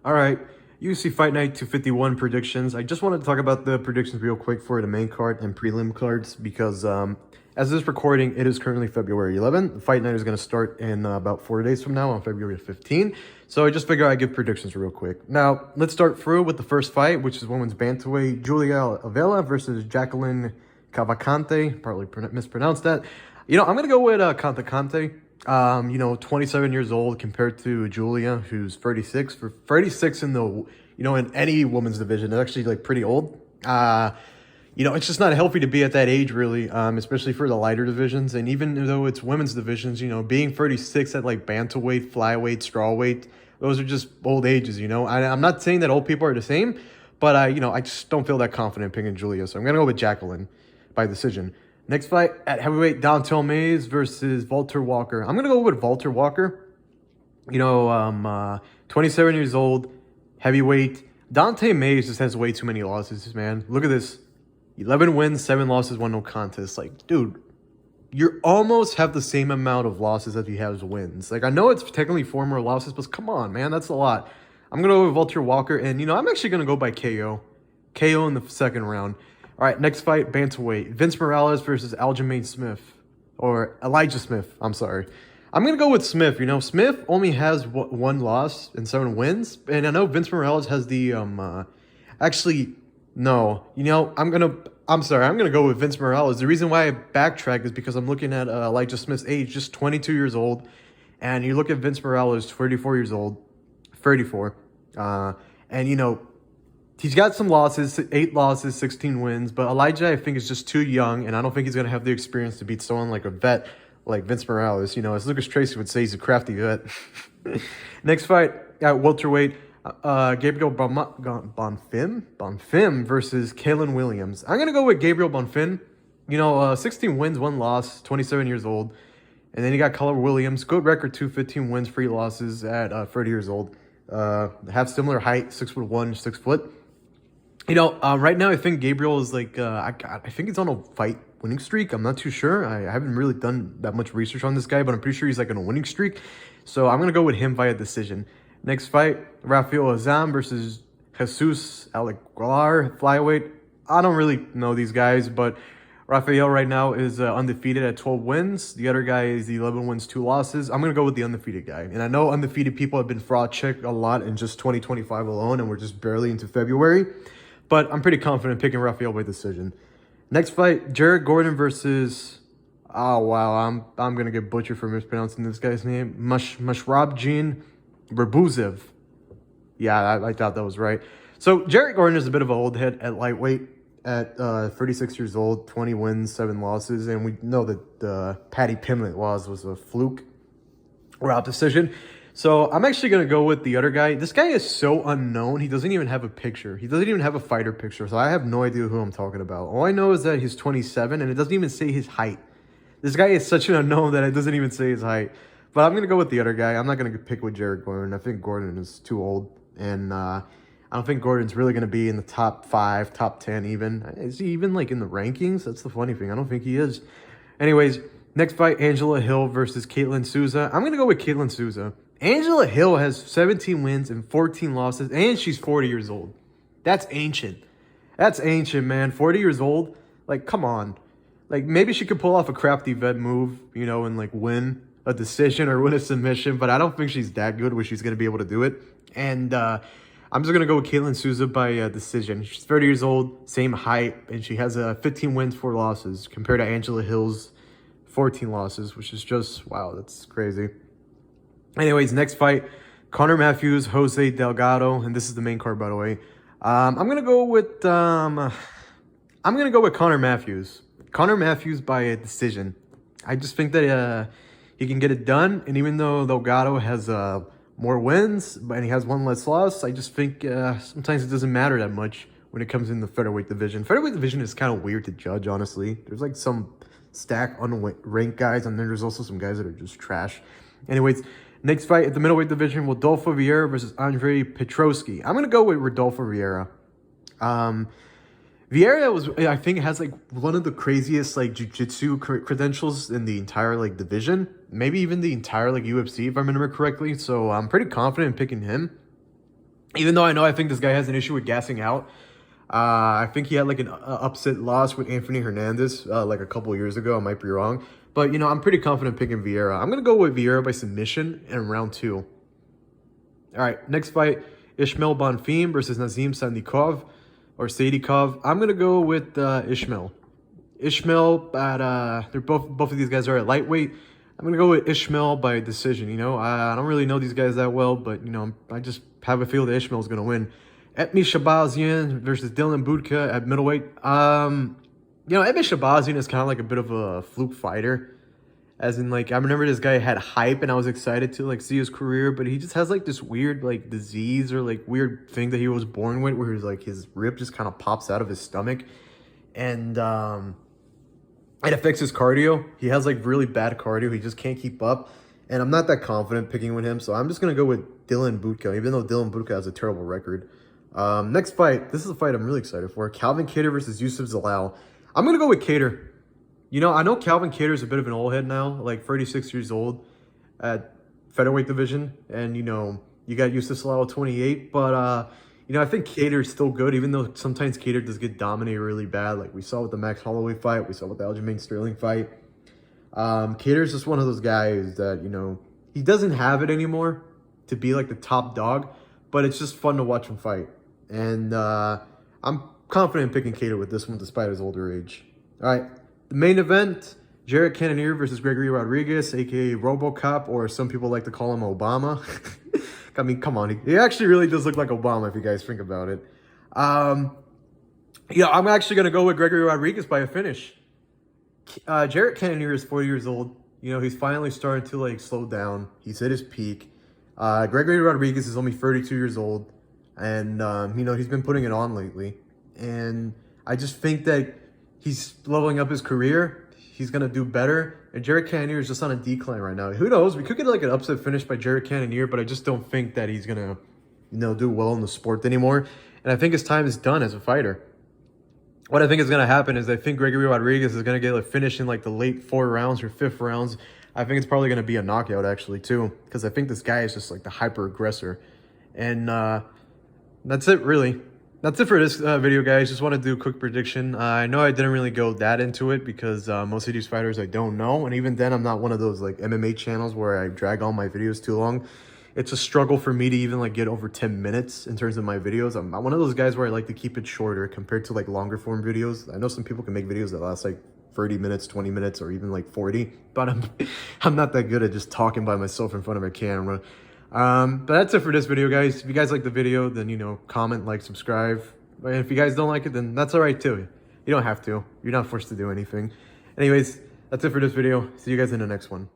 All right, UFC Fight Night 251 predictions. I just wanted to talk about the predictions real quick for the main card and prelim cards because as this recording, it is currently February 11th. The Fight Night is going to start in about 4 days from now on February 15th. So I just figured I'd give predictions real quick. Now, let's start through with the first fight, which is women's bantamweight Julia Avila versus Jacqueline Cavalcante. Probably mispronounced that. I'm going to go with Cantacante. 27 years old compared to Julia, who's 36. For 36 in the, in any women's division, it's actually like pretty old. It's just not healthy to be at that age, really, especially for the lighter divisions. And even though it's women's divisions, being 36 at like bantamweight, flyweight, strawweight, those are just old ages, I'm not saying that old people are the same, but I just don't feel that confident picking Julia. So I'm going to go with Jacqueline by decision. Next fight at heavyweight, Dontel Mays versus Walter Walker. I'm going to go with Walter Walker. 27 years old, heavyweight. Dante Mays just has way too many losses, man. Look at this. 11 wins, 7 losses, 1 no contest. Like, dude, you almost have the same amount of losses as he has wins. Like, I know it's technically 4 more losses, but come on, man. That's a lot. I'm going to go with Walter Walker, and, I'm actually going to go by KO. KO in the second round. All right, next fight, bantamweight. Vince Morales versus Aljamain Smith. Or Elijah Smith, I'm sorry. I'm going to go with Smith. Smith only has 1 loss and 7 wins. And I know Vince Morales has the, actually, no. I'm going to go with Vince Morales. The reason why I backtrack is because I'm looking at Elijah Smith's age, just 22 years old. And you look at Vince Morales, 34 years old, 34. He's got some losses, 8 losses, 16 wins, but Elijah, I think, is just too young, and I don't think he's going to have the experience to beat someone like a vet like Vince Morales. As Lucas Tracy would say, he's a crafty vet. Next fight at welterweight, Gabriel Bonfim versus Kalen Williams. I'm going to go with Gabriel Bonfim. 16 wins, 1 loss, 27 years old. And then you got Color Williams, good record, 15 wins, 3 losses at 30 years old. Have similar height, 6'1", 6 foot. Right now I think Gabriel is like, I think he's on a fight winning streak. I'm not too sure. I haven't really done that much research on this guy, but I'm pretty sure he's like on a winning streak. So I'm going to go with him via decision. Next fight, Rafael Azam versus Jesus Aguilar, flyweight. I don't really know these guys, but Rafael right now is undefeated at 12 wins. The other guy is 11 wins, 2 losses. I'm going to go with the undefeated guy. And I know undefeated people have been fraud checked a lot in just 2025 alone, and we're just barely into February. But I'm pretty confident picking Rafael by decision. Next fight, Jared Gordon versus... Oh, wow. I'm going to get butchered for mispronouncing this guy's name. Mushrabjin Rabuzev. Yeah, I thought that was right. So Jared Gordon is a bit of an old head at lightweight. At 36 years old, 20 wins, 7 losses. And we know that the Paddy Pimblett loss was a fluke or out decision. So I'm actually going to go with the other guy. This guy is so unknown. He doesn't even have a picture. He doesn't even have a fighter picture. So I have no idea who I'm talking about. All I know is that he's 27 and it doesn't even say his height. This guy is such an unknown that it doesn't even say his height. But I'm going to go with the other guy. I'm not going to pick with Jared Gordon. I think Gordon is too old. And I don't think Gordon's really going to be in the top 5, top 10 even. Is he even like in the rankings? That's the funny thing. I don't think he is. Anyways, next fight, Angela Hill versus Caitlin Souza. I'm going to go with Caitlin Souza. Angela Hill has 17 wins and 14 losses, and she's 40 years old. That's ancient. That's ancient, man. 40 years old? Like, come on. Like, maybe she could pull off a crafty vet move, and, like, win a decision or win a submission, but I don't think she's that good where she's going to be able to do it. And I'm just going to go with Caitlin Souza by decision. She's 30 years old, same height, and she has 15 wins, 4 losses compared to Angela Hill's 14 losses, which is just, wow, that's crazy. Anyways, next fight, Conor Matthews, Jose Delgado, and this is the main card, by the way. I'm gonna go with Conor Matthews. Conor Matthews by a decision. I just think that he can get it done, and even though Delgado has more wins, and he has 1 less loss, I just think sometimes it doesn't matter that much when it comes in the featherweight division. Featherweight division is kind of weird to judge, honestly. There's like some stack unranked guys, and then there's also some guys that are just trash. Anyways, next fight at the middleweight division, Rodolfo Vieira versus Andre Petroski. I'm going to go with Rodolfo Vieira. Vieira I think, has like one of the craziest like jiu-jitsu credentials in the entire like division. Maybe even the entire like UFC, if I remember correctly. So I'm pretty confident in picking him. Even though I know I think this guy has an issue with gassing out. I think he had like an upset loss with Anthony Hernandez like a couple years ago. I might be wrong. But, you know, I'm pretty confident picking Vieira. I'm going to go with Vieira by submission in round 2. All right, next fight, Ishmael Bonfim versus Nazim Sadikov or Sadikov. I'm going to go with Ishmael. Ishmael, they're both of these guys are at lightweight. I'm going to go with Ishmael by decision, you know. I don't really know these guys that well, but, you know, I just have a feel that Ishmael's going to win. Etmi Shabazian versus Dylan Budka at middleweight. You know, Etmi Shabazian is kind of like a bit of a fluke fighter. As in, like, I remember this guy had hype and I was excited to, like, see his career, but he just has, like, this weird, like, disease or, like, weird thing that he was born with where he's, like, his rib just kind of pops out of his stomach. And, it affects his cardio. He has, like, really bad cardio. He just can't keep up. And I'm not that confident picking with him, so I'm just going to go with Dylan Budka, even though Dylan Budka has a terrible record. Next fight. This is a fight I'm really excited for. Calvin Kattar versus Yusuf Zalal. I'm going to go with Kattar. You know, I know Calvin Kattar is a bit of an old head now, like 36 years old at featherweight division. And, you know, you got Yusuf Zalal at 28. But, you know, I think Kattar is still good, even though sometimes Kattar does get dominated really bad. Like we saw with the Max Holloway fight. We saw with the Aljamain Sterling fight. Kattar is just one of those guys that, you know, he doesn't have it anymore to be like the top dog. But it's just fun to watch him fight. And I'm confident in picking Kattar with this one despite his older age. All right. The main event, Jared Cannonier versus Gregory Rodrigues, a.k.a. RoboCop, or some people like to call him Obama. I mean, come on. He actually really does look like Obama if you guys think about it. Yeah, I'm actually going to go with Gregory Rodrigues by a finish. Jared Cannonier is 40 years old. You know, he's finally starting to, like, slow down. He's hit his peak. Gregory Rodrigues is only 32 years old. And, you know, he's been putting it on lately. And I just think that he's leveling up his career. He's going to do better. And Jared Cannonier is just on a decline right now. Who knows? We could get like an upset finish by Jared Cannonier, but I just don't think that he's going to, you know, do well in the sport anymore. And I think his time is done as a fighter. What I think is going to happen is I think Gregory Rodrigues is going to get a finish in like the late 4 rounds or 5th rounds. I think it's probably going to be a knockout actually too, because I think this guy is just like the hyper aggressor. And that's it really. That's it for this video, guys. Just want to do a quick prediction. I know I didn't really go that into it because most of these fighters I don't know. And even then, I'm not one of those like MMA channels where I drag all my videos too long. It's a struggle for me to even like get over 10 minutes in terms of my videos. I'm one of those guys where I like to keep it shorter compared to like longer form videos. I know some people can make videos that last like 30 minutes, 20 minutes, or even like 40. But I'm not that good at just talking by myself in front of a camera. But that's it for this video, guys. If you guys like the video, then, you know, comment, like, subscribe. And if you guys don't like it, then that's all right too. You don't have to. You're not forced to do anything. Anyways, that's it for this video. See you guys in the next one.